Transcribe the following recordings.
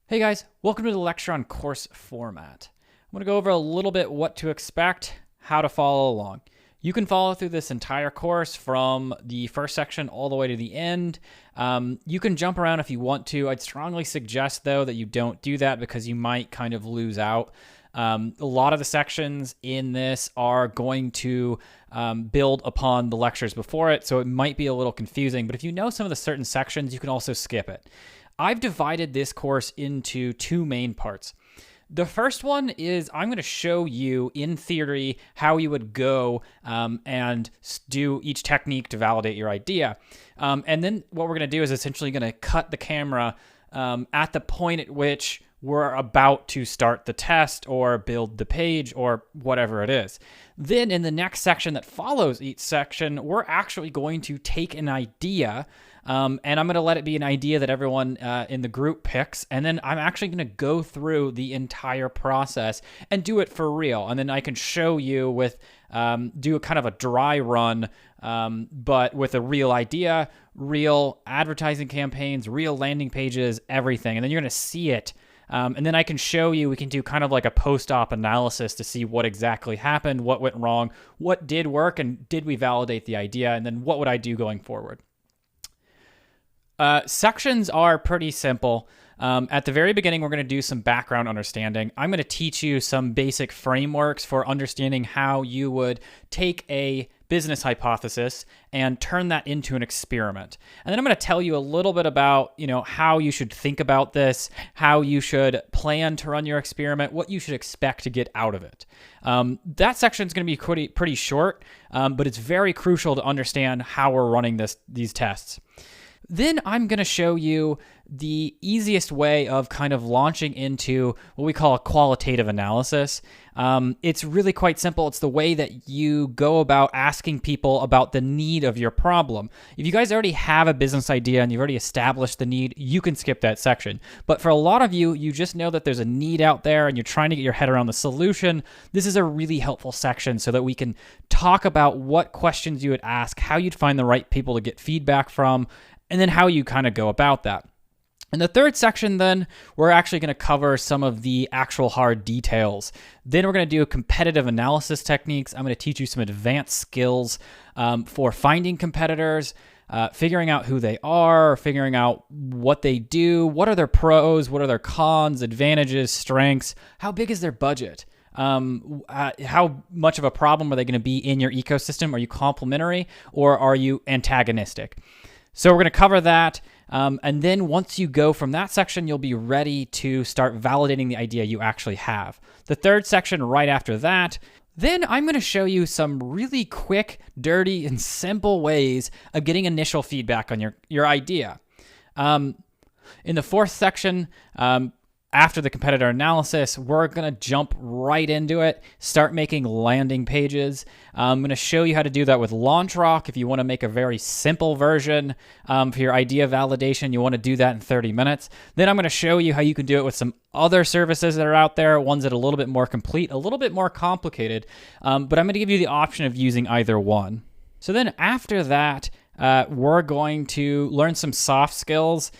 Hey guys, welcome to the lecture on course format. I'm going to go over a little bit what to expect, how to follow along. You can follow through this entire course from the first section all the way to the end. You can jump around if you want to. I'd strongly suggest, though, that you don't do that because you might kind of lose out. A lot of the sections in this are going to build upon the lectures before it, so it might be a little confusing. But if you know some of the certain sections, you can also skip it. I've divided this course into two main parts. The first one is I'm going to show you in theory how you would go and do each technique to validate your idea. And then what we're going to do is essentially going to cut the camera at the point at which we're about to start the test or build the page or whatever it is. Then in the next section that follows each section, we're actually going to take an idea and I'm going to let it be an idea that everyone in the group picks. And then I'm actually going to go through the entire process and do it for real. And then I can show you with, do a kind of a dry run, but with a real idea, real advertising campaigns, real landing pages, everything. And then you're going to see it. And then I can show you, we can do kind of like a post-op analysis to see what exactly happened, what went wrong, what did work, and did we validate the idea, and then what would I do going forward. Sections are pretty simple. At the very beginning, we're going to do some background understanding. I'm going to teach you some basic frameworks for understanding how you would take a business hypothesis and turn that into an experiment. And then I'm going to tell you a little bit about, how you should think about this, how you should plan to run your experiment, what you should expect to get out of it. That section is going to be pretty short, but it's very crucial to understand how we're running these tests. Then I'm going to show you the easiest way of kind of launching into what we call a qualitative analysis. It's really quite simple. It's the way that you go about asking people about the need of your problem. If you guys already have a business idea and you've already established the need, you can skip that section. But for a lot of you, you just know that there's a need out there and you're trying to get your head around the solution. This is a really helpful section so that we can talk about what questions you would ask, how you'd find the right people to get feedback from, and then how you kind of go about that. In the third section, then, we're actually going to cover some of the actual hard details. Then we're going to do competitive analysis techniques. I'm going to teach you some advanced skills for finding competitors, figuring out who they are, figuring out what they do, what are their pros, what are their cons, advantages, strengths, how big is their budget, how much of a problem are they going to be in your ecosystem? Are you complementary or are you antagonistic? So we're going to cover that, and then once you go from that section, you'll be ready to start validating the idea you actually have. The third section right after that, then I'm going to show you some really quick, dirty, and simple ways of getting initial feedback on your idea. In the fourth section, after the competitor analysis, we're going to jump right into it, start making landing pages. I'm going to show you how to do that with LaunchRock. If you want to make a very simple version for your idea validation, you want to do that in 30 minutes. Then I'm going to show you how you can do it with some other services that are out there, ones that are a little bit more complete, a little bit more complicated, but I'm going to give you the option of using either one. So then after that, we're going to learn some soft skills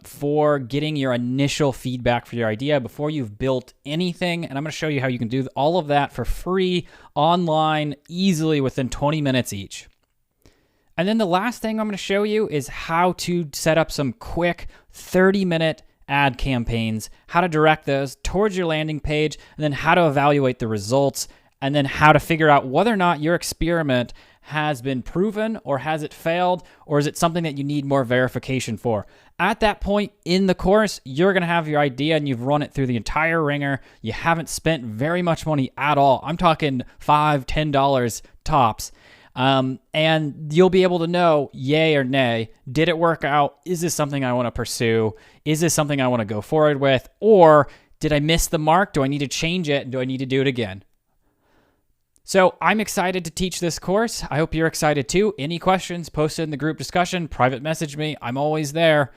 for getting your initial feedback for your idea before you've built anything. And I'm going to show you how you can do all of that for free, online, easily within 20 minutes each. And then the last thing I'm going to show you is how to set up some quick 30-minute ad campaigns, how to direct those towards your landing page, and then how to evaluate the results, and then how to figure out whether or not your experiment has been proven, or has it failed, or is it something that you need more verification for? At that point in the course, you're going to have your idea and you've run it through the entire ringer. You haven't spent very much money at all. I'm talking $5, $10 tops. And you'll be able to know yay or nay. Did it work out? Is this something I want to pursue? Is this something I want to go forward with? Or did I miss the mark? Do I need to change it? Do I need to do it again? So I'm excited to teach this course. I hope you're excited too. Any questions, post it in the group discussion, private message me. I'm always there.